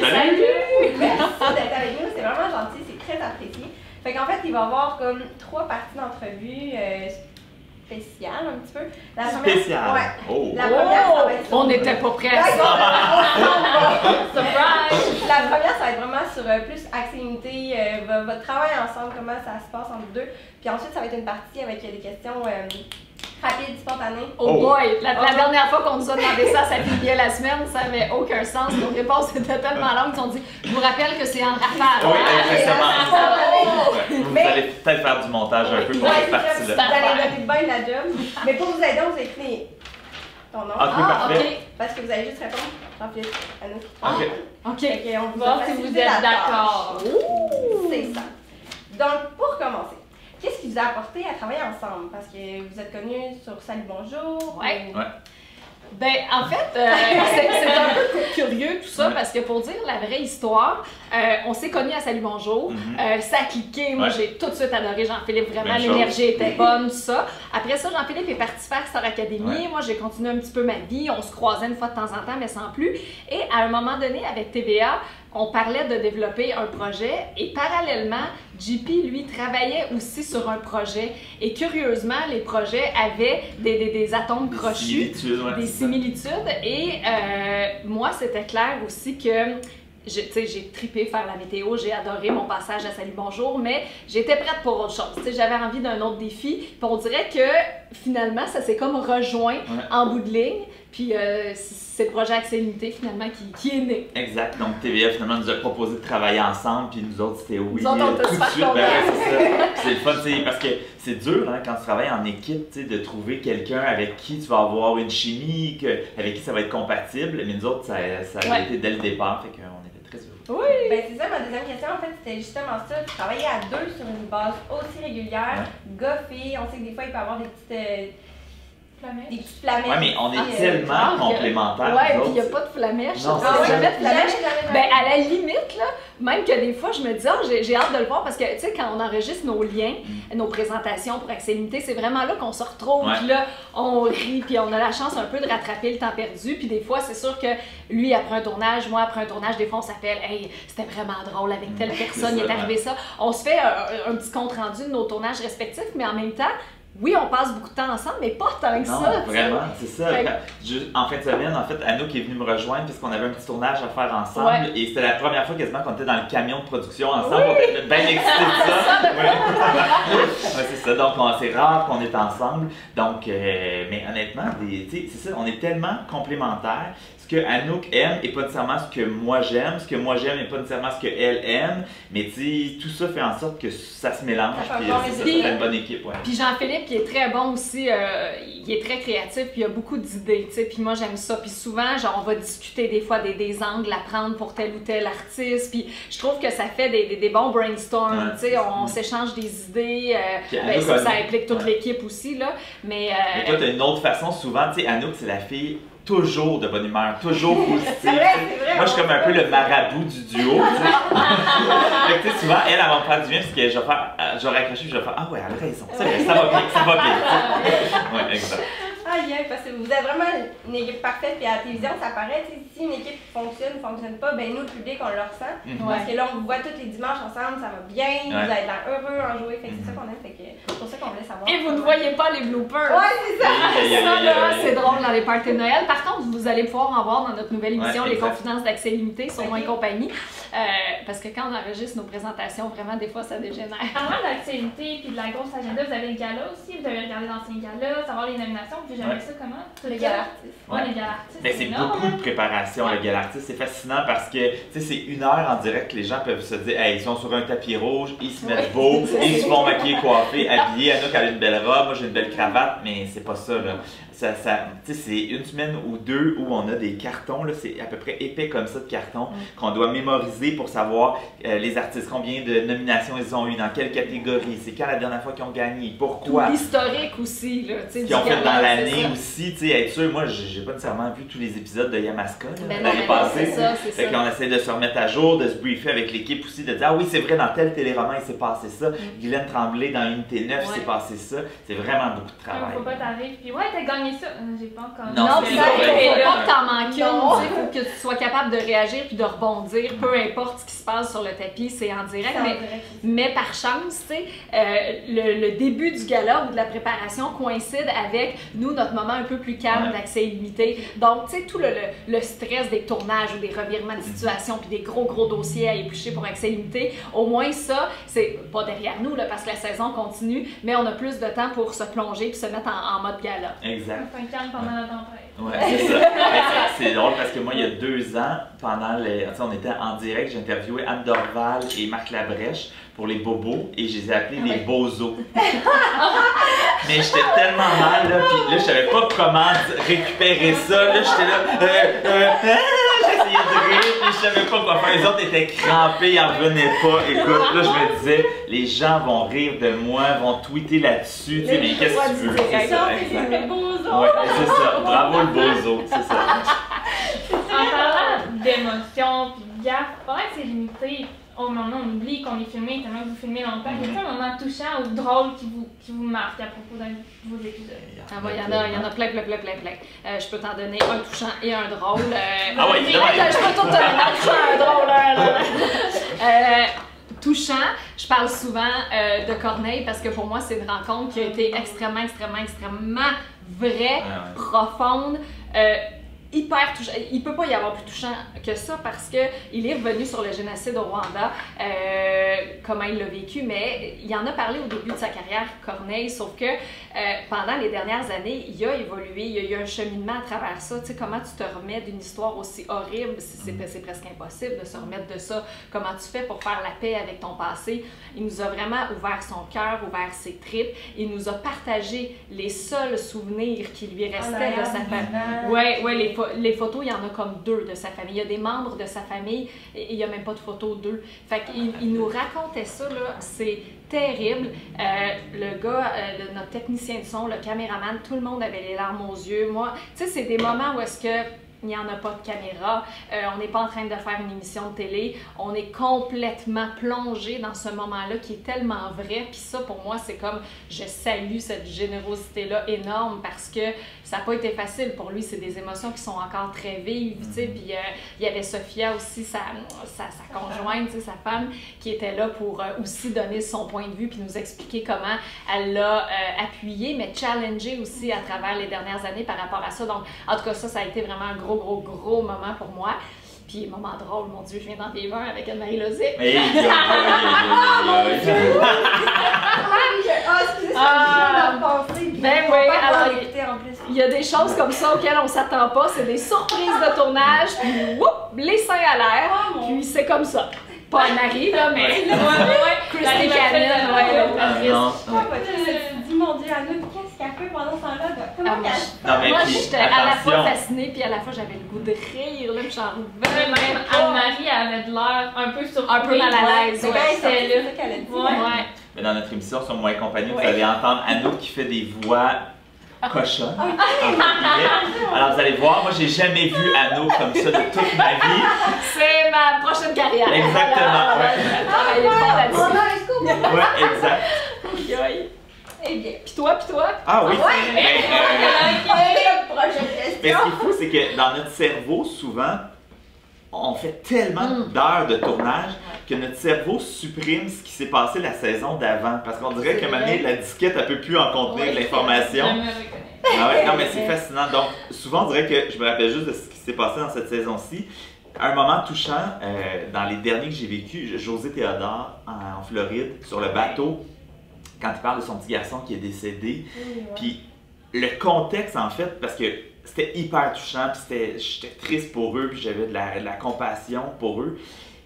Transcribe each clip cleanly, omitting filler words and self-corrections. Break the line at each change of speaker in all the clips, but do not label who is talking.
Salut!
Merci d'être avec nous, c'est vraiment gentil, c'est très apprécié. Fait qu'en fait, il va y avoir comme 3 parties d'entrevue spéciales un petit peu. La
Spéciale?
Ouais.
Oh!
La première, ça va être sur...
On n'était pas prêts à ça! Surprise!
La première, ça va être vraiment sur plus Accès Limité, votre travail ensemble, comment ça se passe entre deux. Puis ensuite, ça va être une partie avec des questions rapides, spontanées.
Oh boy! La dernière fois qu'on nous a demandé ça, ça finit la semaine, ça n'avait aucun sens. Nos réponses étaient tellement longues qu'ils ont dit « Je vous rappelle que c'est en rafale. »
Oui, exactement. Vous
Mais-
allez peut-être faire du montage un peu pour cette partie-là.
Vous allez donner bien la job. Mais pour vous aider, on vous écrit ton nom.
Ok, parfait.
Parce que vous allez juste répondre. Remplir à nous.
Ok.
OK.
Fait qu'on vous
Voir
a
si vous
facilité
êtes
la tâche.
d'accord.
C'est ça. Donc, pour commencer, qu'est-ce qui vous a apporté à travailler ensemble? Parce que vous êtes connus sur Salut Bonjour.
Ouais.
ou-
Ouais.
Ben, en fait, c'est un peu curieux tout ça,
Ouais.
parce que pour dire la vraie histoire, on s'est connus à Salut Bonjour, ça a cliqué, moi
Ouais.
j'ai tout de suite adoré Jean-Philippe, vraiment
Même chose.
l'énergie était bonne, tout ça. Après ça, Jean-Philippe est parti faire Star Academy,
Ouais.
moi j'ai continué un petit peu ma vie, on se croisait une fois de temps en temps, mais sans plus. Et à un moment donné, avec TVA, on parlait de développer un projet et parallèlement, JP, lui, travaillait aussi sur un projet. Et curieusement, les projets avaient des atomes crochus,
Similitudes, ouais,
des
c'est ça.
similitudes. Et moi, c'était clair aussi que j'ai trippé faire la météo, j'ai adoré mon passage à Salut Bonjour, mais j'étais prête pour autre chose. J'avais envie d'un autre défi. Puis on dirait que finalement, ça s'est comme rejoint en bout de ligne. Puis c'est le projet Accès Limité finalement qui est né.
Exact. Donc TVA finalement nous a proposé de travailler ensemble, puis nous autres c'était oui.
Nous autres, on était
tout de
super
suite.
contents.
Ben ouais, c'est ça. Puis c'est le fun, tu sais, parce que c'est dur hein, quand tu travailles en équipe, tu sais, de trouver quelqu'un avec qui tu vas avoir une chimie, avec qui ça va être compatible. Mais nous autres, ça a été dès le départ, fait qu'on était très heureux.
Oui!
Ben, c'est ça, ma deuxième question, en fait, c'était justement ça. Travailler à deux sur une base aussi régulière, gars-filles, on sait que des fois, il peut y avoir des petites flamèches.
Ouais, mais on est
Puis,
tellement complémentaires.
Ouais,
nous
puis il n'y a
autres.
pas de flamèche.
Non,
Ah
c'est
ouais,
ça.
jamais de flamèche.
Jamais.
Ben, à la limite, là, même que des fois, je me dis, oh, j'ai hâte de le voir parce que, tu sais, quand on enregistre nos liens, nos présentations pour Accès Limité, c'est vraiment là qu'on se retrouve.
Ouais.
Puis là, on rit, puis on a la chance un peu de rattraper le temps perdu. Puis des fois, c'est sûr que lui, après un tournage, moi, après un tournage, des fois, on s'appelle, hey, c'était vraiment drôle avec telle personne, il est
ça,
arrivé ça. On se fait un petit compte-rendu de nos tournages respectifs, mais en même temps, oui, on passe beaucoup de temps ensemble, mais pas tant que
Non,
ça. tu sais.
vraiment, c'est ça.
Fait
En fin de semaine, en fait, Anouk est venue me rejoindre puisqu'on avait un petit tournage à faire ensemble et c'était la première fois quasiment qu'on était dans le camion de production ensemble. On était bien excités de ça. Ouais, c'est ça. Donc, c'est rare qu'on est ensemble. Donc, mais honnêtement, c'est ça, on est tellement complémentaires. Ce que Anouk aime n'est pas nécessairement ce que moi j'aime. Ce que moi j'aime n'est pas nécessairement ce qu'elle aime. Mais tout ça fait en sorte que ça se mélange.
Ça fait
Puis
un bon
ça
résultat.
fait une bonne équipe. Ouais.
Puis Jean-Philippe, qui est très bon aussi, il est très créatif, puis il a beaucoup d'idées, tu sais, puis moi j'aime ça. Puis souvent, genre, on va discuter des fois des angles à prendre pour tel ou tel artiste, puis je trouve que ça fait des bons brainstorms,
Ouais.
tu sais, on s'échange des idées,
Puis
ben,
Anouk
ça
a-
implique toute
ouais.
l'équipe aussi, là, mais...
Mais toi, t'as une autre façon, souvent, tu sais, Anouk, c'est la fille toujours de bonne humeur, toujours positive.
C'est vrai, c'est vrai.
Moi, je suis comme un peu le marabout du duo, tu sais. Fait que, tu sais, souvent, elle va me faire du bien parce que je vais faire, je vais raccrocher puis je vais faire, ah ouais, elle a raison, ça va bien, ça va bien. tu sais. Ouais, exact.
Parce que vous êtes vraiment une équipe parfaite, puis à la télévision, ça paraît, tu sais, si une équipe fonctionne ou fonctionne pas, ben nous, le public, on le ressent. Parce que là, on vous voit tous les dimanches ensemble, ça va bien, vous avez l'air heureux en jouer, fait que c'est ça qu'on aime, fait que c'est pour ça qu'on voulait savoir.
Et vous ne voyez pas les bloopers!
Ouais, c'est ça!
Ça, là, c'est drôle dans les parties de Noël. Par contre, vous allez pouvoir en voir dans notre nouvelle émission,
Ouais,
Les
exact.
Confidences d'Accès Limité sur Moi et
Ok.
compagnie. Parce que quand on enregistre nos présentations, vraiment, des fois, ça dégénère.
Parlant d'actualité puis de la grosse agenda, vous avez le gala aussi, vous avez regardé l'ancien gala, savoir les nominations, puis j'aimerais ça comment?
Le gala artiste.
Ouais, les galas artistes.
Mais c'est
énorme,
beaucoup
hein.
de préparation, le gala artiste. C'est fascinant parce que, tu sais, c'est 1 heure en direct que les gens peuvent se dire, hey, ils sont sur un tapis rouge, ils se mettent beaux, ils se font maquiller, coiffer, habiller. Anouk, elle a une belle robe, moi j'ai une belle cravate, mais c'est pas ça, là. Tu sais, c'est 1 semaine ou 2 où on a des cartons, là, c'est à peu près épais comme ça de cartons, qu'on doit mémoriser pour savoir les artistes, combien de nominations ils ont eu, dans quelle catégorie, c'est quand la dernière fois qu'ils ont gagné, pourquoi.
L'historique aussi, là. Tu sais,
Ce qu'ils ont fait dans l'année, donné aussi, tu sais, être sûr, moi, j'ai pas nécessairement vu tous les épisodes de Yamaska l'année passée.
C'est ça.
On essaie de se remettre à jour, de se briefer avec l'équipe aussi, de dire, ah oui, c'est vrai, dans tel téléroman, il s'est passé ça. Guylaine Tremblay, dans Unité 9, il s'est passé ça. C'est vraiment beaucoup de travail.
Faut pas t'arriver, puis ouais, t'as gagné ça. J'ai pas encore.
Non,
c'est
ça,
ça.
faut pas que t'en manques une, il faut que tu sois capable de réagir puis de rebondir, peu importe ce qui se passe sur le tapis, c'est en direct. Mais par chance, tu sais, le début du gala ou de la préparation coïncide avec nous, notre moment un peu plus calme d'accès illimité. Donc, tu sais, tout le stress des tournages ou des revirements de situation puis des gros dossiers à éplucher pour accès illimité, au moins ça, c'est pas derrière nous là, parce que la saison continue, mais on a plus de temps pour se plonger puis se mettre en mode gala.
Exact.
C'est un calme pendant la tempête.
Ouais, c'est ça. C'est drôle parce que moi, il y a 2 ans, on était en direct, j'ai interviewé Anne Dorval et Marc Labrèche pour les bobos et je les ai appelés les bozos. Mais j'étais tellement mal, là, puis là, je savais pas comment récupérer ça. Là, j'étais là, j'essayais de rire, puis je savais pas quoi faire. Les autres étaient crampés, ils en revenaient pas. Écoute, là, je me disais, les gens vont rire de moi, vont tweeter là-dessus. Tu sais, mais qu'est-ce que tu veux?
C'est ça, c'est bozo.
Ouais, c'est ça. Bravo le bozo, c'est ça.
En parlant d'émotion puis de gaffe, pendant que c'est limité, on oublie qu'on est filmé tellement que vous filmez longtemps. Y a-t-il un moment touchant ou drôle qui vous marque à propos d'un de vos épisodes?
Il y en a plein. Je peux t'en donner un touchant et un drôle.
Ah oui,
je peux tout te donner un touchant et un drôle. Touchant, je parle souvent de Corneille parce que pour moi, c'est une rencontre qui a été extrêmement vraie, profonde. Hyper touchant. Il peut pas y avoir plus touchant que ça parce que il est revenu sur le génocide au Rwanda, comment il l'a vécu, mais il en a parlé au début de sa carrière, Corneille, sauf que pendant les dernières années, il a évolué, il y a eu un cheminement à travers ça. Tu sais, comment tu te remets d'une histoire aussi horrible, c'est presque impossible de se remettre de ça. Comment tu fais pour faire la paix avec ton passé? Il nous a vraiment ouvert son cœur, ouvert ses tripes, il nous a partagé les seuls souvenirs qui lui restaient de sa famille. Les photos, il y en a comme 2 de sa famille. Il y a des membres de sa famille et il n'y a même pas de photos d'eux. Fait qu'il nous racontait ça, là, c'est terrible. Le gars, notre technicien de son, le caméraman, tout le monde avait les larmes aux yeux. Moi, tu sais, c'est des moments où est-ce que il n'y en a pas de caméra, on n'est pas en train de faire une émission de télé, on est complètement plongé dans ce moment-là qui est tellement vrai, puis ça pour moi c'est comme, je salue cette générosité-là énorme parce que ça n'a pas été facile pour lui, c'est des émotions qui sont encore très vives, tu sais, puis il y avait Sophia aussi, sa conjointe, tu sais, sa femme, qui était là pour aussi donner son point de vue puis nous expliquer comment elle l'a appuyé, mais challengé aussi à travers les dernières années par rapport à ça, donc en tout cas ça a été vraiment un gros moment pour moi. Puis, moment drôle, mon Dieu, je viens d'en vivre un avec Anne-Marie Lozic.
Excusez,
ben oui, alors, il y a des choses comme ça auxquelles on s'attend pas, c'est des surprises de tournage, puis whoop, les seins à l'air, puis c'est comme ça. Pas Anne-Marie, là, mais Christy Canyon,
dis mon Dieu, Anne, qu'est-ce qu'elle fait pendant ce temps-là?
Moi, j'étais à la fois fascinée, puis à la fois j'avais le goût de rire, là, puis j'en revenais.
Même Anne-Marie avait de l'air un peu surprise.
Un peu mal à l'aise.
C'est là qu'elle a dit.
Mais dans notre émission sur Moi et compagnie, vous allez entendre Anno qui fait des voix cochonnes. Alors vous allez voir, moi j'ai jamais vu Anno comme ça de toute ma vie.
C'est ma prochaine carrière.
Exactement. Ouais, exact.
Eh bien.
Pis toi?
Ah oui.
Mais
ce qui est fou, c'est que dans notre cerveau, souvent, on fait tellement d'heures de tournage que notre cerveau supprime ce qui s'est passé la saison d'avant. Parce qu'on dirait qu'à un moment donné, la disquette, elle peut plus en contenir de l'information. Ah ouais, non, mais c'est fascinant. Donc, souvent, on dirait que je me rappelle juste de ce qui s'est passé dans cette saison-ci. Un moment touchant, dans les derniers que j'ai vécu, José Théodore en Floride, sur le bateau, quand il parle de son petit garçon qui est décédé. Puis le contexte, en fait, parce que c'était hyper touchant, puis j'étais triste pour eux, puis j'avais de la compassion pour eux.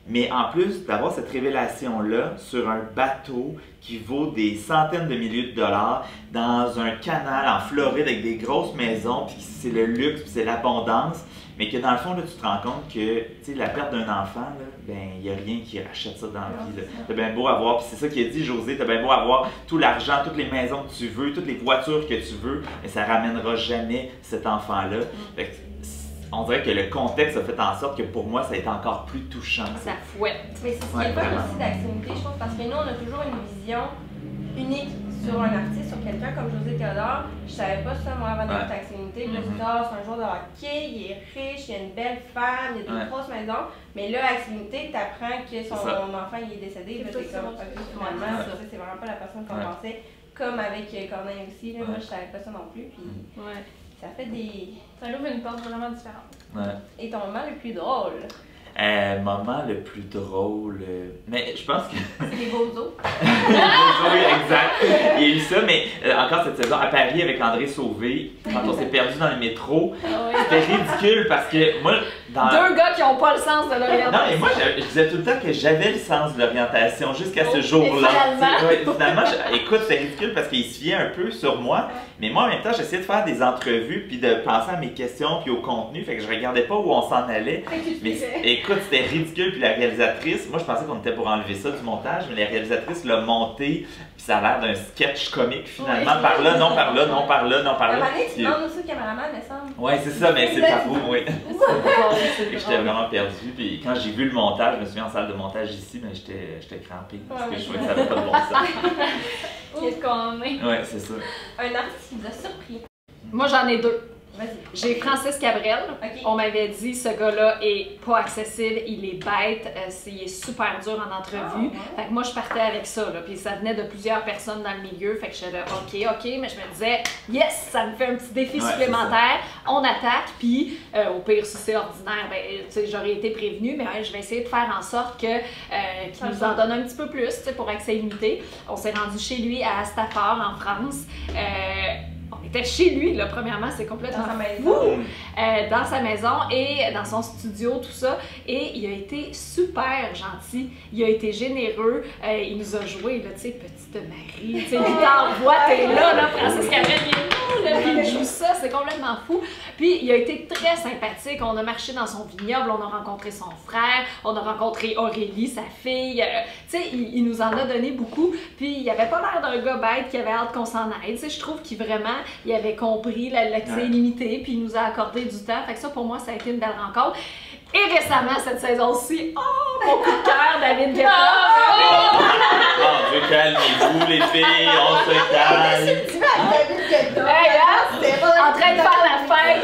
Mais en plus d'avoir cette révélation-là sur un bateau qui vaut des centaines de milliers de dollars, dans un canal en Floride avec des grosses maisons, puis c'est le luxe, puis c'est l'abondance, mais que dans le fond, là, tu te rends compte que la perte d'un enfant, là, ben, il n'y a rien qui rachète ça dans la vie. T'as bien beau avoir, puis c'est ça qu'il a dit José, t'as bien beau avoir tout l'argent, toutes les maisons que tu veux, toutes les voitures que tu veux, mais ça ramènera jamais cet enfant-là. On dirait que le contexte a fait en sorte que pour moi, ça a été encore plus touchant.
Ça fouette.
Mais c'est ce qui est pas aussi d'activité, je trouve, parce que nous, on a toujours une vision unique sur un artiste, sur quelqu'un comme José Théodore. Je savais pas ça, moi, avant d'être activité. Puis là, c'est un joueur de hockey, il est riche, il a une belle femme, il a deux grosses maisons. Mais là, activité, tu apprends que son enfant il est décédé. Là, t'es comme, finalement, c'est vraiment pas la personne qu'on pensait. Comme avec Corneille aussi, là, moi, je savais pas ça non plus. Puis ça fait des...
Ça ouvre une porte vraiment différente.
Et ton moment le plus drôle?
Moment le plus drôle. Mais je pense que.
C'est les beaux os.
Oui, exact. Il y a eu ça, mais encore cette saison à Paris avec André Sauvé, quand on s'est perdu dans le métro, c'était ridicule parce que moi.
Deux gars qui n'ont pas le sens de l'orientation.
Non, mais moi, je disais tout le temps que j'avais le sens de l'orientation jusqu'à ce jour-là. Finalement, écoute, c'est ridicule parce qu'il se fiait un peu sur moi, mais moi, en même temps, j'essayais de faire des entrevues puis de penser à mes questions puis au contenu, fait que je regardais pas où on s'en allait. Mais écoute, c'était ridicule, puis la réalisatrice, moi, je pensais qu'on était pour enlever ça du montage, mais la réalisatrice l'a monté, puis ça a l'air d'un sketch comique finalement, par là, non par là, non par là, non par là.
Tu demandes aussi au caméraman, me semble.
Ouais, c'est ça, mais c'est pas vous, oui. J'étais vraiment perdu, puis quand j'ai vu le montage, je me suis mis en salle de montage ici, mais j'étais crampé, parce que je trouvais que ça avait pas de bon sens.
Qu'est-ce qu'on est?
Ouais, c'est ça.
Un artiste qui vous a surpris.
Moi, j'en ai deux.
Vas-y.
J'ai Francis Cabrel. On m'avait dit ce gars-là est pas accessible, il est bête, il est super dur en entrevue. Fait que moi, je partais avec ça, là. Puis ça venait de plusieurs personnes dans le milieu. Fait que j'étais là, OK, mais je me disais, yes, ça me fait un petit défi supplémentaire. On attaque, puis au pire, si c'est ordinaire, ben, j'aurais été prévenue, mais je vais essayer de faire en sorte que qu'il nous en donne un petit peu plus pour accès limité. On s'est rendu chez lui à Stafford, en France. On était chez lui, là, premièrement, c'est complètement fou. Dans sa maison et dans son studio, tout ça. Et il a été super gentil, il a été généreux, il nous a joué, là, tu sais, Petite Marie, tu sais, il t'envoie, t'es là, Francis Cabrel, il est là, puis il joue ça, c'est complètement fou. Puis il a été très sympathique, on a marché dans son vignoble, on a rencontré son frère, on a rencontré Aurélie, sa fille, tu sais, il nous en a donné beaucoup. Puis il avait pas l'air d'un gars bête qui avait hâte qu'on s'en aide, tu sais, je trouve qu'il vraiment, il avait compris l'accès illimité, puis il nous a accordé du temps. Fait que ça, pour moi, ça a été une belle rencontre. Et récemment, cette saison-ci, mon coup de cœur, David Guetta.
Mon Dieu, calmez-vous, les filles, on se calme.
David Guetta.
En train de faire la fête.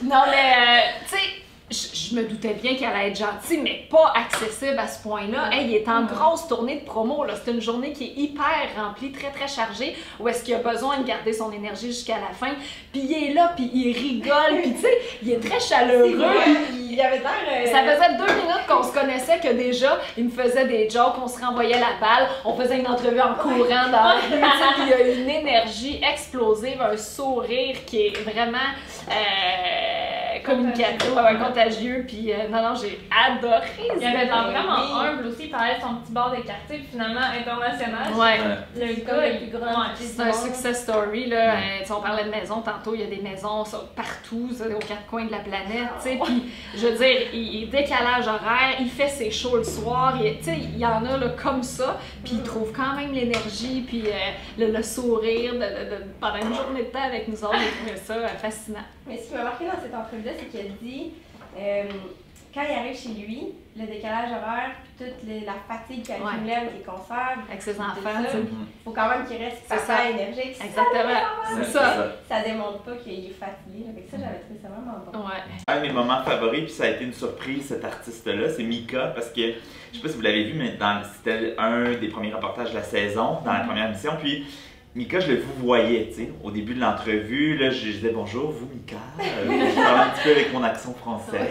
Non, mais, tu sais, je me doutais bien qu'elle allait être gentille, mais pas accessible à ce point-là. Hey, il est en grosse tournée de promo. C'est une journée qui est hyper remplie, très très chargée, où est-ce qu'il a besoin de garder son énergie jusqu'à la fin. Puis il est là, puis il rigole, puis tu sais, il est très chaleureux.
Il avait l'air...
Ça faisait 2 minutes qu'on se connaissait que déjà, il me faisait des jokes, on se renvoyait la balle, on faisait une entrevue en courant dans la rue. Il y a une énergie explosive, un sourire qui est vraiment communicatif, contagieux, puis non, j'ai adoré.
Il avait l'air vraiment humble aussi, il parlait de son petit bar des quartiers, puis finalement international. Le gars est plus grand.
C'est un success story, là. On parlait de maisons tantôt, il y a des maisons partout, aux 4 coins de la planète, tu sais, puis je veux dire, il est décalage horaire, il fait ses shows le soir, il y en a là, comme ça, puis il trouve quand même l'énergie, puis le sourire pendant une journée de temps avec nous autres, j'ai trouvé ça fascinant.
Mais ce qui m'a marqué dans cette entrevue-là, c'est qu'il a dit, quand il arrive chez lui, le décalage horaire, puis toute la fatigue qu'il accumule avec les concerts,
avec ses enfants, il
faut quand même qu'il reste papa énergique.
Exactement, c'est ça.
Ça démontre pas qu'il est fatigué. Avec ça, j'avais trouvé ça vraiment bon.
Un de mes moments favoris, puis ça a été une surprise, cet artiste-là, c'est Mika, parce que, je sais pas si vous l'avez vu, mais c'était un des premiers reportages de la saison, dans la première émission, puis Mika, je le vous voyais, tu sais, au début de l'entrevue, là, je disais bonjour, vous Mika, je parlais un petit peu avec mon accent français.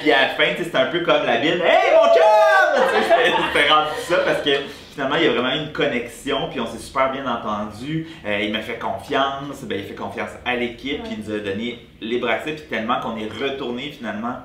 Puis à la fin, c'était un peu comme la Bible, hey mon chum! C'était rendu ça parce que finalement, il y a vraiment eu une connexion, puis on s'est super bien entendu. Il m'a fait confiance, il fait confiance à l'équipe, puis il nous a donné libre accès, puis tellement qu'on est retourné finalement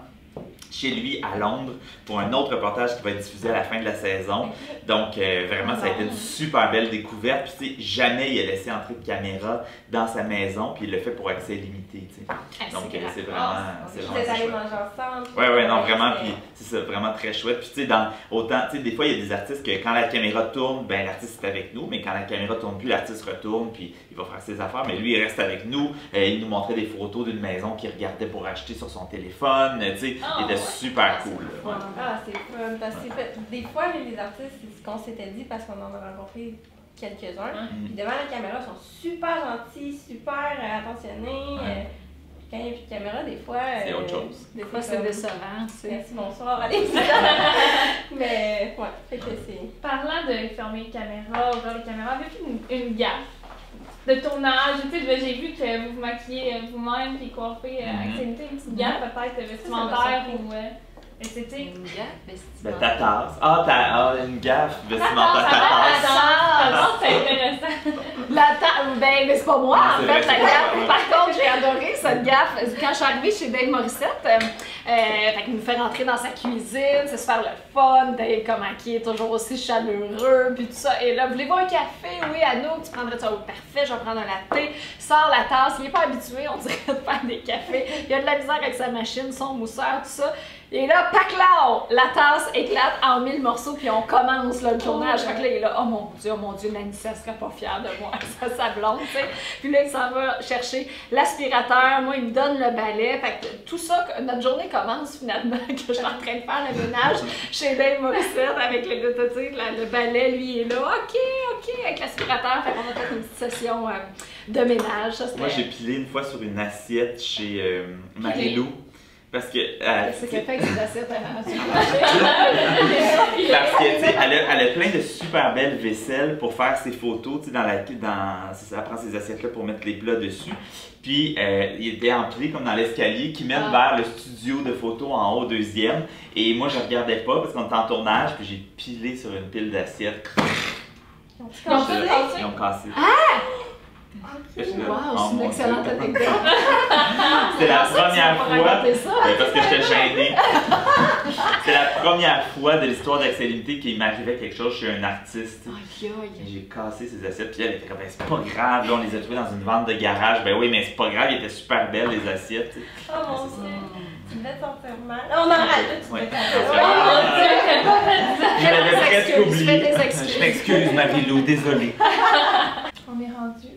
chez lui à Londres pour un autre reportage qui va être diffusé à la fin de la saison. Donc, vraiment, ça a été une super belle découverte. Puis, tu sais, jamais il a laissé entrer de caméra dans sa maison, puis il le fait pour accès limité, tu sais. Donc, c'est vraiment.
Vous êtes allés manger ensemble.
Ouais, non, vraiment, puis c'est ça, vraiment très chouette. Puis, tu sais, autant, tu sais, des fois, il y a des artistes que quand la caméra tourne, ben l'artiste est avec nous, mais quand la caméra tourne plus, l'artiste retourne, puis il va faire ses affaires. Mais lui, il reste avec nous. Il nous montrait des photos d'une maison qu'il regardait pour acheter sur son téléphone, tu sais. Il était super cool.
Ah, c'est fun. Parce que des fois, les artistes, c'est ce qu'on s'était dit parce qu'on en a rencontré quelques-uns. Puis devant la caméra, ils sont super gentils, super attentionnés. Quand il n'y a plus de caméra, des fois.
C'est autre chose.
Des fois, c'est décevant.
Merci, bonsoir, allez. Mais, ouais, fait que c'est.
Parlant de fermer les caméras, ouvrir les caméras, avez-vous une gaffe de tournage? Tu sais, j'ai vu que vous vous maquillez vous-même puis coiffez Activité, une petite gaffe peut-être vestimentaire ou esthétique.
Une gaffe vestimentaire.
Ben, ta tasse. Une gaffe vestimentaire, ta tasse.
C'est intéressant.
Ben, mais c'est pas moi, en
C'est vrai,
fait, la
c'est
gaffe. Par contre, j'ai adoré cette gaffe. Quand je suis arrivée chez Dave Morissette, fait qu'il nous fait rentrer dans sa cuisine, c'est super le fun. Dave, comment qui est toujours aussi chaleureux, puis tout ça. Et là, voulez-vous un café? Oui, Anouk, tu prendrais ça? Oh, parfait, je vais prendre un latte. Sort la tasse, il est pas habitué, on dirait, de faire des cafés. Il a de la misère avec sa machine, son mousseur, tout ça. Et là, paclao! La tasse éclate en 1000 morceaux, puis on commence là, le tournage. Fait que là, il est là, oh mon Dieu, Nanissa serait pas fière de moi, ça, sa blonde, tu sais. Puis là, il s'en va chercher l'aspirateur, moi, il me donne le balai. Fait que tout ça, notre journée commence finalement, que je suis en train de faire le ménage chez Dave Morissette avec le balai, lui, il est là, OK, avec l'aspirateur. Fait qu'on a fait une petite session de ménage. Ça,
moi, j'ai pilé une fois sur une assiette chez Marie-Lou. Parce que.
C'est quelqu'un qui s'assiette à
Parce que, tu sais, elle a plein de super belles vaisselles pour faire ses photos, tu sais, elle prend ces assiettes-là pour mettre les plats dessus. Puis, il était empilé comme dans l'escalier qui mène vers le studio de photos en haut, deuxième. Et moi, je regardais pas parce qu'on était en tournage, puis j'ai pilé sur une pile d'assiettes. Ils ont cassé.
Wow, c'est une excellente anecdote.
C'était la première fois. Parce que j'étais gênée. C'était la première fois de l'histoire d'Activité qu'il m'arrivait quelque chose chez un artiste. J'ai cassé ses assiettes, puis elle était comme, ben, c'est pas grave, là, on les a trouvées dans une vente de garage. Ben oui, mais c'est pas grave, ils étaient super belles, les assiettes.
Oh mon Dieu, tu me fais sentir mal. On en rajoute, tu me fais
Je l'avais presque oublié. Je m'excuse, Marie-Lou, désolée.
On est rendu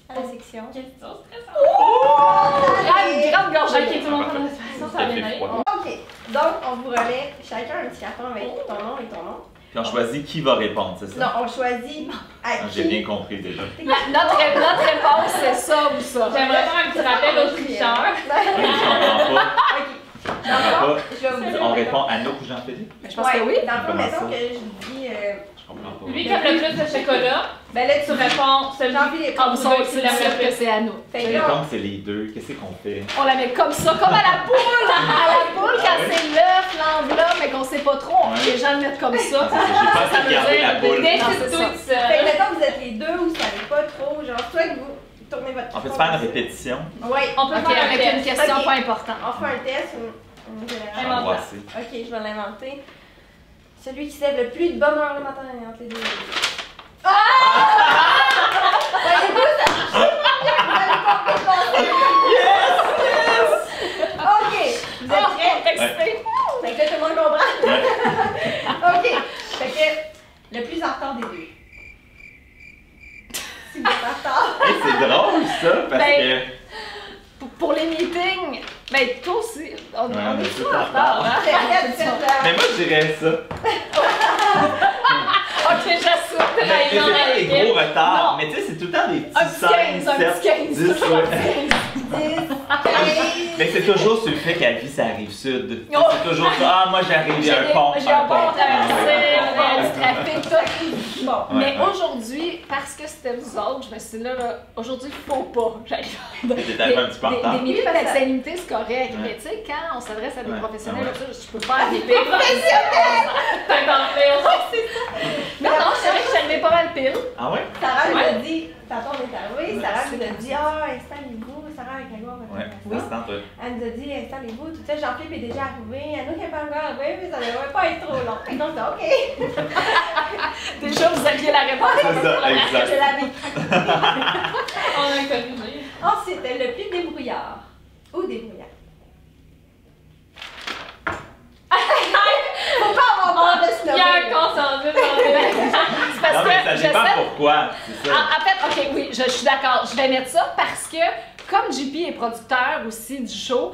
à la section.
Question stressante.
Une grande gorgée.
Ok, tout le monde prend la façon, ça va bien aller.
Ok, donc on vous remet chacun un petit carton avec ton nom et ton nom.
Puis on choisit qui va répondre, c'est ça?
Non, on choisit à qui.
J'ai bien compris déjà.
Notre réponse, c'est ça ou ça.
J'aimerais faire un petit rappel aux tricheurs.
Je comprends pas.
Je vais vous dire.
On répond à Anouk ou Jean-Philippe?
Je pense que oui.
Dans le fond,
Comment
mettons
ça?
que je dis.
Je comprends pas.
Lui qui aime le plus de chocolat,
Ben là,
tu réponds celui
Jean-Philippe.
Comme ça,
qui
c'est
l'aime
sûr
le
que
plus.
c'est à nous.
Fait que
Mais
là,
comme c'est les deux, qu'est-ce qu'on fait?
On la met comme ça, comme à la poule! À la poule, quand c'est l'œuf, l'enveloppe, mais qu'on sait pas trop, les gens le mettent comme ça.
J'ai pas
Ça
essayé de garder la poule.
décide-toi
fait que mettons que vous êtes les deux ou vous savez pas trop, genre soit que vous tournez votre.
On peut faire une répétition?
Oui.
On peut
Ok,
faire un
avec une
test.
question
Ok.
pas importante.
On fait un test ou une générale.
Angoissé.
Ok, je vais l'inventer. Celui qui sève le plus de bonheur le matin entre les deux. Voyez-vous, ça marche super bien. Ok, vous êtes prêts?
Excité.
Fait que là, tout le monde comprend. Ok, fait que le plus en retard des deux. Si vous êtes en retard.
Hey, c'est drôle ça, parce
Ben,
que.
Pour les meetings, ben toi aussi, on
on
est
est
tous
tous
en
en
retard, hein?
Mais moi, je dirais ça.
Ok, j'assume.
Mais c'est pas des gros retards,
Non.
mais tu sais, c'est tout le temps des
Un
petits
petit 15,
5,
un
7,
petit 15,
10,
toujours un
ouais.
petit 15.
Mais c'est toujours sur le fait qu'elle vit sa rive sud.
Oh.
C'est toujours ça. Ah, moi j'arrive, il y a un pont.
J'ai un pont à traverser,
Ah, ouais.
du trafic, tout. Bon,
Ouais,
mais
ouais.
aujourd'hui, parce que c'était vous autres, je me suis dit là, aujourd'hui, faut pas. J'arrive.
T'étais un petit peu en retard.
Des meetings
Oui,
d'actualité, c'est correct.
Ouais.
Mais tu sais, quand on s'adresse à des
Ouais,
professionnels,
ouais.
là, je peux faire des pics.
Fait qu'en fait,
Mais non, c'est vrai que j'arrivais pas mal pile.
Ah ouais?
Sarah nous
Ouais.
a dit, tantôt on est arrivé, Sarah nous a dit, ah, installez-vous, Sarah avec la voix.
Ouais,
Elle nous a dit, installez-vous, tout ça, Jean-Philippe est déjà arrivé, Anouk n'est pas encore arrivé, mais ça ne devrait pas être trop long. Et donc, OK.
Déjà, vous aviez la réponse.
C'est ça, exact.
Je l'avais craqué.
On a corrigé.
Ensuite, le plus débrouillard. Ou débrouillard. Faut pas avoir peur de se
Il y a un
nommer.
consensus dans
C'est parce
Non, mais ça
que
dépend
j'essaie.
pourquoi, c'est ça.
En fait, ok, oui, je suis d'accord. Je vais mettre ça parce que, comme JP est producteur aussi du show,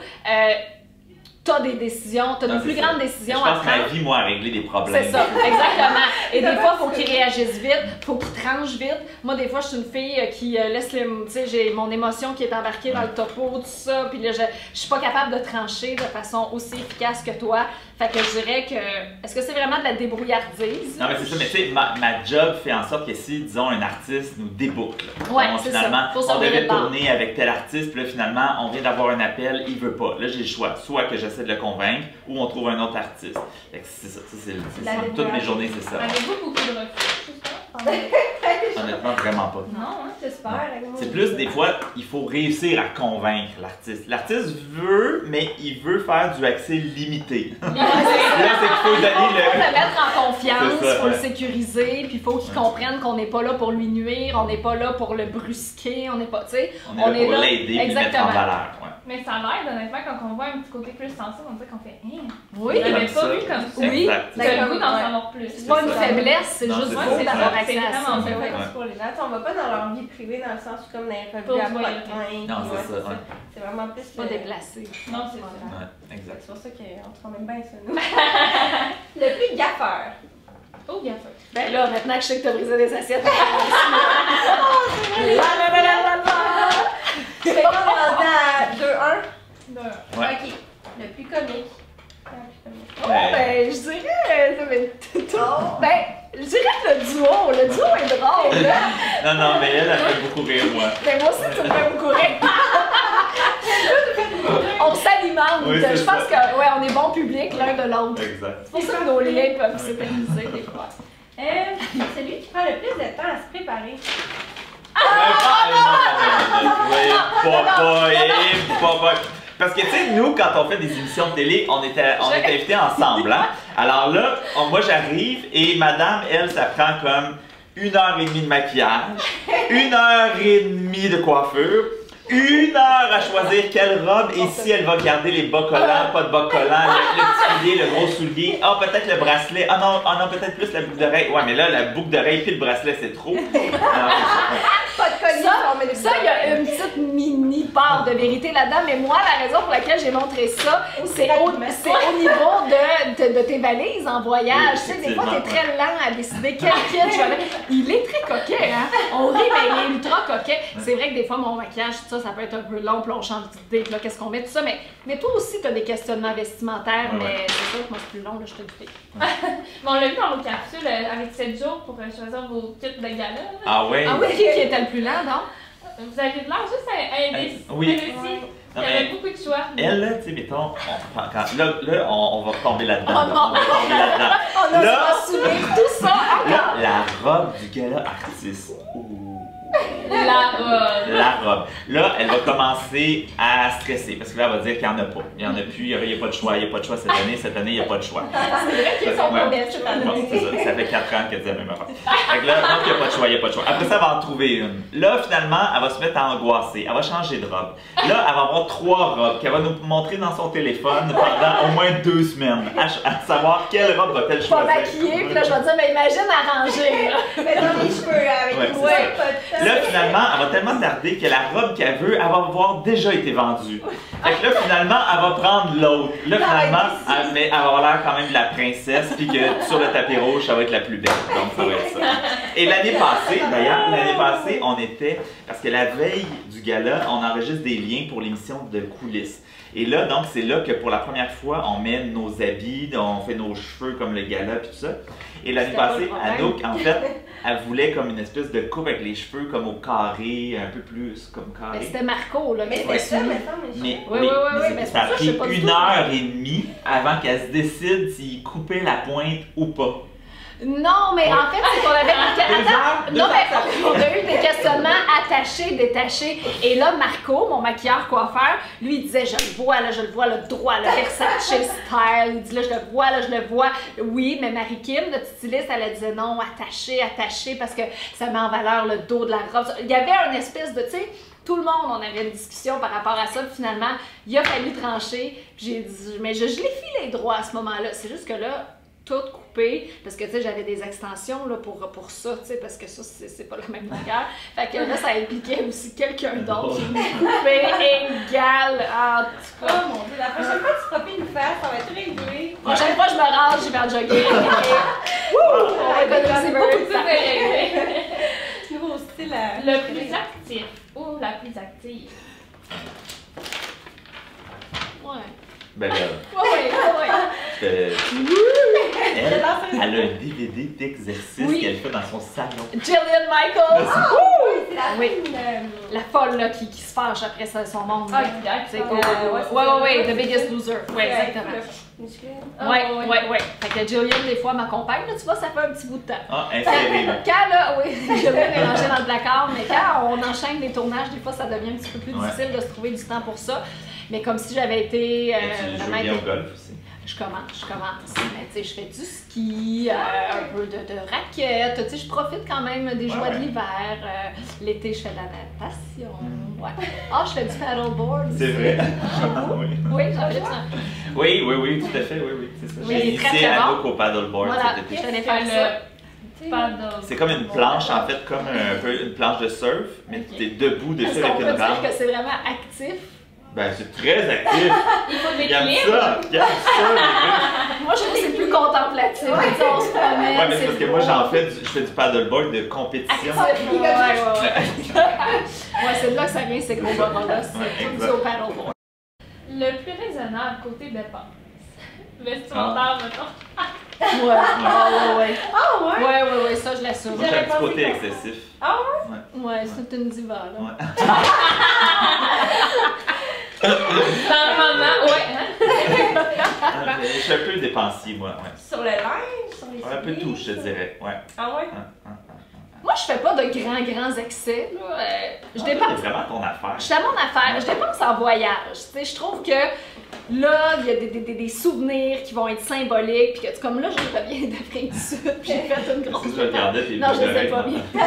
t'as des décisions, t'as de plus grandes décisions à
prendre. Je pense
prendre.
que ma vie, moi, à régler des problèmes.
C'est ça, exactement. Et des fois, il faut qu'il réagisse vite, il faut qu'il tranche vite. Moi, des fois, je suis une fille qui laisse les. Tu sais, j'ai mon émotion qui est embarquée dans le topo, tout ça. Puis là, je suis pas capable de trancher de façon aussi efficace que toi. Fait que je dirais que. Est-ce que c'est vraiment de la débrouillardise?
Non, mais c'est ça, mais tu sais, ma job fait en sorte que si, disons, un artiste nous déboucle,
Ouais,
donc,
c'est
finalement,
ça. Faut
on
surveiller
devait
le bar.
tourner avec tel artiste, puis là, finalement, on vient d'avoir un appel, il veut pas. Là, j'ai le choix. Soit que j'essaie de le convaincre, ou on trouve un autre artiste. Fait que c'est ça. Toutes mes journées, c'est ça.
Avez-vous beaucoup de refus, justement?
Honnêtement, vraiment pas.
Non, hein?
J'espère.
C'est plus des fois, il faut réussir à convaincre l'artiste. L'artiste veut, mais il veut faire du accès limité. Là, c'est qu'il faut donner
Il faut
le.
le mettre en confiance,
C'est ça,
il faut le
ouais.
sécuriser, puis il faut qu'il comprenne qu'on n'est pas là pour lui nuire, on n'est pas là pour le brusquer, on n'est pas, tu sais,
On est là pour l'aider et le mettre en
Exactement.
valeur. Ouais.
Mais ça l'aide, honnêtement, quand on voit un petit côté plus sensible, on dirait qu'on fait hein,
Oui,
je l'avais
Comme
pas
ça.
vu comme ça.
Oui.
Exact.
T'as le goût d'en
Ouais.
savoir plus.
c'est pas une
ça.
faiblesse, c'est
Non,
juste
c'est
beau
ça.
d'avoir
C'est
accès à ça.
vraiment
C'est
ça.
vrai
Ouais.
pour les gens. On va pas dans leur vie privée dans le sens où comme dans les
Pour
revues à
voir
pas
le
de points.
Non,
puis
c'est ça, ouais.
C'est vraiment plus
Pas déplacé.
Non, c'est ça.
Ouais, exact.
C'est pour ça qu'on se même bien ça, nous. Le plus gaffeur.
Oh, bien fait.
Ben là, maintenant que je sais que t'as brisé des assiettes.
C'est pas rendu à 2-1.
Ouais.
Ok. Le plus comique.
Oh, ben, je dirais. Ben, je dirais que le duo est drôle. Là.
Non, mais elle a fait beaucoup rire, moi.
Ben, moi aussi, tu me fais beaucoup rire. On s'alimente.
Oui, c'est
Je pense
ça.
que, ouais, on est bon public l'un de l'autre.
Exact.
C'est pour ça que nos liens peuvent s'éterniser des fois.
Celui qui prend le plus de temps à se préparer.
Parce que, tu sais, nous, quand on fait des émissions de télé, on est invités ensemble, hein? Alors là, moi, j'arrive et madame, elle, ça prend comme 1h30 de maquillage, 1h30 de coiffure, 1 heure à choisir quelle robe et si elle va garder les bas collants, pas de bas collants, le petit soulier, le gros soulier, peut-être le bracelet, non, peut-être plus la boucle d'oreille. Ouais, mais là, la boucle d'oreille puis le bracelet, c'est trop.
Pas de collier, on met des
Ça, il y a une petite mini part de vérité là-dedans, mais moi, la raison pour laquelle j'ai montré ça, c'est au niveau de tes valises en voyage.
Oui,
Tu sais, des fois, t'es
effectivement,
très lent à décider quel kit je vais mettre. Il est très coquet, hein? On rit, mais il est ultra coquet. C'est vrai que des fois, mon maquillage, tout ça peut être un peu long, puis on change d'idée, puis là, qu'est-ce qu'on met, tout ça. Mais toi aussi, t'as des questionnements vestimentaires,
Ouais,
mais c'est sûr que moi, c'est plus long, là, je te le fais.
Bon, on l'a vu dans vos capsules avec 7 jours pour choisir vos kits de gala. là.
Ah ouais?
Ah oui, qui était le plus lent, non?
Vous avez de l'air juste indécis.
Oui.
Elle aussi.
Non,
Il y avait
mais
beaucoup de choix.
elle, là, tu sais, mettons, on va retomber là-dedans.
Oh non.
On va retomber là-dedans.
On a
Là-
pas soulevé tout ça encore!
La robe du gala artiste. Ouh.
La robe.
La robe. Là, elle va commencer à stresser parce que là, elle va dire qu'il n'y en a pas. Il n'y en a plus, il n'y a pas de choix. Il n'y a pas de choix cette année. Cette année, il n'y a pas de choix.
C'est vrai qu'ils sont pas belles cette année.
Ouais, c'est ça. Ça fait 4 ans qu'elle dit la même affaire. Fait que là, donc, il n'y a pas de choix, il n'y a pas de choix. Après ça, elle va en trouver une. Là, finalement, elle va se mettre à angoisser. Elle va changer de robe. Là, elle va avoir 3 robes qu'elle va nous montrer dans son téléphone pendant au moins 2 semaines. À savoir quelle robe va-t-elle
Pas
choisir.
maquillée, puis là, je vais dire, mais imagine arranger.
Mais dans les cheveux avec
Ouais,
une
c'est
ouais,
ça.
pas de temps.
Là, finalement, elle va tellement tarder que la robe qu'elle veut, elle va avoir déjà été vendue. Fait que là, finalement, elle va prendre l'autre. Là, finalement, elle va avoir l'air quand même de la princesse, puis que sur le tapis rouge, ça va être la plus belle. Donc, ça va être ça. Et l'année passée, d'ailleurs, on était, parce que la veille du gala, on enregistre des liens pour l'émission de coulisses. Et là, donc, c'est là que pour la première fois, on met nos habits, on fait nos cheveux comme le gala, puis tout ça. Et l'année passée, Anouk, en fait, elle voulait comme une espèce de coupe avec les cheveux comme au carré, un peu plus comme
Mais
carré.
c'était Marco, là.
Mais
qui
c'était
était
ça,
soumis.
me semble.
Mais,
Oui, mais
ça a
c'est pour ça que je
pris
sais pas du tout.
1h30 avant qu'elle se décide s'il coupait la pointe ou pas.
Non, mais en fait, c'est qu'on avait non, mais on a eu des questionnements attachés, détachés. Et là, Marco, mon maquilleur coiffeur, lui, il disait, je le vois, le droit, le Versace style. Il dit, là, je le vois. Oui, mais Marie-Kim, notre styliste, elle disait non, attaché, parce que ça met en valeur le dos de la robe. Il y avait une espèce de, tu sais, tout le monde, on avait une discussion par rapport à ça. Puis finalement, il a fallu trancher. J'ai dit, mais je l'ai filé droit à ce moment-là. C'est juste que là, tout coupé, parce que tu sais, j'avais des extensions là, pour ça, tu sais, parce que ça, c'est pas la même longueur. Fait que là, ça impliquait aussi quelqu'un d'autre qui me coupait égal. En tout cas,
Oh mon Dieu, la prochaine fois que tu frappes une face, ça va être réglé.
la prochaine fois, je me range, je vais en jogger. On va économiser beaucoup de temps.
Nouveau style à...
Le plus actif ou la plus active?
Ouais.
Ben là,
Ouais.
elle a un DVD d'exercice
Oui.
qu'elle fait dans son salon.
Jillian Michaels!
C'est la
Oui.
fine,
La folle là, qui se fâche après son monde.
Ah,
C'est
exact.
cool. Ouais, The Biggest Loser. Ouais, exactement.
musclé.
Ouais. Fait que Jillian, des fois, m'accompagne. Là, tu vois, ça fait un petit bout de temps.
Ah, inséré, là.
Quand là, oui, Jillian est rangée dans le placard, mais quand on enchaîne des tournages, des fois, ça devient un petit peu plus difficile de se trouver du temps pour ça. Mais comme si j'avais été
Tu joues bien au golf aussi.
Je commence. Mais tu sais, je fais du ski, un peu de raquettes. Tu sais, je profite quand même des joies de l'hiver. L'été, je fais de la natation. Ouais. Ah, je fais du paddleboard.
C'est vrai.
Oui, j'en fais ça.
Oui, tout à fait, oui, c'est ça.
Oui,
J'ai
il est très,
initié
très
Anouk au paddleboard
Voilà,
cet été.
je t'allais faire ça.
C'est comme une planche, en fait, comme un peu une planche de surf, mais t'es debout dessus
Est-ce qu'on
avec
peut
une
dire
rampe.
que c'est vraiment actif?
Ben, c'est très actif.
Il faut de
Regarde
l'équilibre.
ça, les gars.
Moi, je trouve que c'est plus contemplatif. Tu sais, on se promène.
Ouais, mais c'est parce que moi, je fais du paddleboard de compétition.
Ouais, c'est de là que ça vient, ces gros bras-là. C'est tout
exact.
dû au paddleboard.
Le plus raisonnable côté dépenses. Vestimentaire, mettons.
Ouais.
Ah ouais?
Ouais, ça, je l'assume.
Moi, j'ai un petit côté excessif.
Ah
Ouais, c'est une diva, là.
Ouais.
Dans le moment, ouais.
Je suis un peu dépensier, moi. Ouais.
Sur le linge, sur les
Un peu
souliers,
tout, je te
ça.
dirais. Ouais.
Ah ouais?
Moi, je fais pas de grands excès. Là. Je
C'est
dépense.
vraiment ton affaire.
Je fais mon affaire. Je dépense en voyage. Tu sais, je trouve que là, il y a des souvenirs qui vont être symboliques. Puis que, comme là, je reviens d'Afrique du Sud. Puis j'ai fait une grosse.
Si je regardais tes
Non, je
boucles
sais pas
d'oreilles,
bien.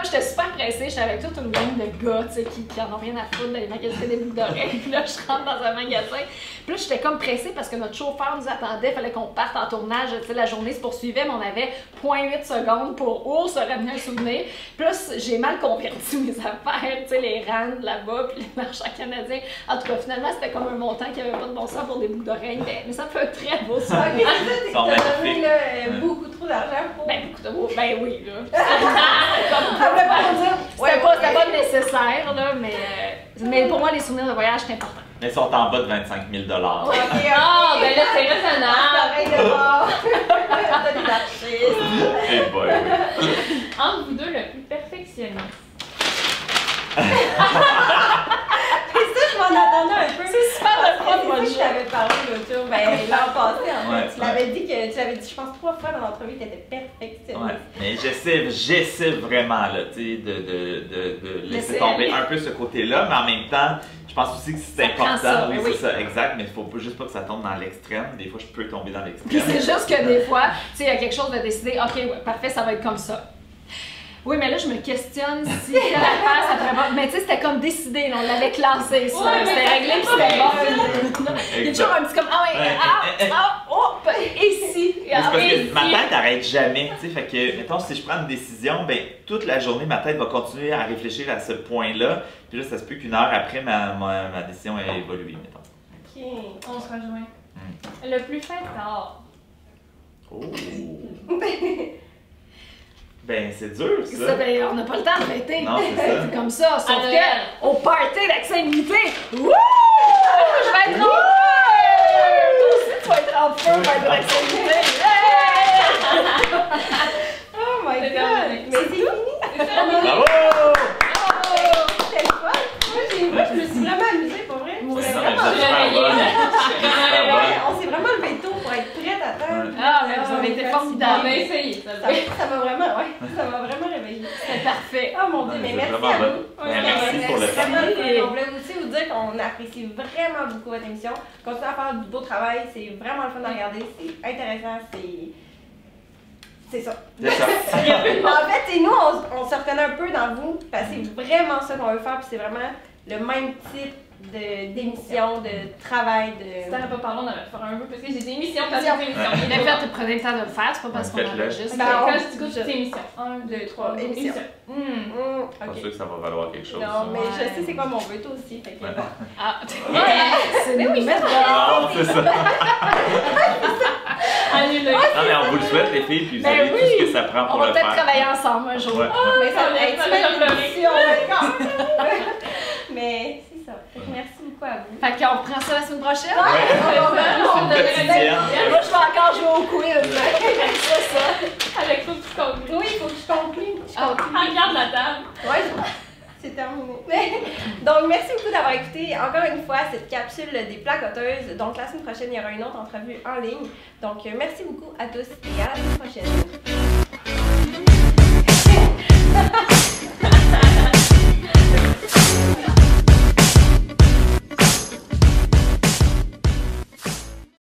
J'étais super pressée. J'étais avec toute une gang de gars, tu sais, qui en ont rien à foutre d'aller magasiner des boucles d'oreilles. Puis là, je rentre dans un magasin. Puis là, j'étais comme pressée parce que notre chauffeur nous attendait. Il fallait qu'on parte en tournage. Tu sais, la journée se poursuivait, mais on avait 0.8 secondes pour se ramener un souvenir. Plus, j'ai mal converti mes affaires, tu sais, les rangs là-bas, puis les marchands canadiens. En tout cas, finalement, c'était comme un montant qui avait pas de bon sens pour des boucles d'oreilles. Mais ça fait un très beau souvenir.
Ok, c'est ça,
Sont
t'as donné
magnifiques.
là, beaucoup trop d'argent pour...
Ben, ben oui, là.
Ouais,
C'était pas nécessaire, là, mais pour moi, les souvenirs de voyage, c'est important.
Mais ils sont en bas de 25 000 $.
Ok,
Ah, ben là, c'est raisonnable.
L'oreille de bord. T'as des artistes.
Eh boy.
Entre vous deux, le plus perfectionniste.
Et ça, je m'en attendais un peu.
C'est super le fun, moi,
C'est
je-
ça que je t'avais parlé l'autre jour, ben, l'an passé, en fait.
Ouais,
Tu l'avais dit, je pense, 3 fois dans l'entrevue que t'étais perfectionniste.
Ouais, mais j'essaie vraiment là, tu sais, de laisser
Laisser
tomber
aller.
un peu ce côté-là, mais en même temps, je pense aussi que c'est
Ça prend
important.
ça,
Oui,
oui.
c'est ça, exact, mais il faut juste pas que ça tombe dans l'extrême. Des fois, je peux tomber dans
Puis
l'extrême.
c'est juste que des fois, tu sais, il y a quelque chose de décider, ok, ouais, parfait, ça va être comme ça. Oui, mais là, je me questionne si telle affaire, ça ferait pas. Mais tu sais, c'était comme décidé, là, on l'avait classé, ça.
Ouais,
C'était
mais-
réglé, puis c'était bon. Il y a toujours un petit comme, ah ouais, hop, et si.
Mais c'est parce
et
que ma
si.
tête n'arrête jamais, tu sais, fait que, mettons, si je prends une décision, ben, toute la journée, ma tête va continuer à réfléchir à ce point-là, puis là, ça se peut qu'une heure après, ma décision ait évolué, mettons.
Ok.
On se rejoint. Le plus fêtard.
Oh! Ben, c'est dur,
Ça,
ça!
ben, on n'a pas le temps de fêter.
Non, c'est ça.
C'est comme ça. Sauf
À Noël.
que, au party d'accès limité, wouh! Je vais être heureux! Toi aussi, tu vas être en feu, party d'accès limité. Hey!
Oh my
C'est
god!
terminé.
Mais c'est fini!
Bravo!
C'était le fun! Moi, je me suis vraiment amusée, pour vrai.
Moi aussi.
C'était
Non, mais
vraiment-
vous êtes super bonne.
Ouais, on s'est vraiment levé tôt pour être prête à Jonathan.
Ah, mais vous avez été formidable.
On a essayé, ça.
Ça m'a vraiment réveillé.
C'était parfait.
Oh mon Dieu, mais merci
vraiment
à
bon.
vous.
Merci pour le temps.
On voulait aussi vous dire qu'on apprécie vraiment beaucoup votre émission. Continuez à faire du beau travail, c'est vraiment le fun à regarder, c'est intéressant, c'est ça.
C'est ça.
En fait, nous, on se reconnaît un peu dans vous, parce que c'est vraiment ça qu'on veut faire, puis c'est vraiment le même type d'émission, de travail,
Si t'avais pas parlé, on aurait faire un peu parce que j'ai des émissions, t'as des émissions.
Il a fait, prenez le temps de le faire, c'est pas parce qu'on avait juste.
Quand je dis c'est émission. 1, 2, 3, émission.
Je suis sûr que ça va valoir quelque chose.
Non, mais je sais c'est quoi mon but aussi, fait que bon.
Ah,
C'est nous mettre
Non, c'est ça.
Annulé.
Non, mais on vous le souhaite, les filles, puis vous avez tout ce que ça prend
on
pour
va
le
peut-être
faire.
travailler ensemble un jour.
Ouais.
Mais ça va
ça va
être
pleurer.
une émission, mais c'est ça. Fait que merci beaucoup à vous.
Fait qu'on reprend ça la semaine prochaine?
C'est une quotidienne.
Moi, je vais encore jouer au quiz. C'est ça.
Avec toi, tu conclus.
Oui, il faut que je conclue.
Regarde la table.
Ouais, c'est terminé. Donc, merci beaucoup d'avoir écouté encore une fois cette capsule des placoteuses. Donc, la semaine prochaine, il y aura une autre entrevue en ligne. Donc, merci beaucoup à tous et à la semaine prochaine.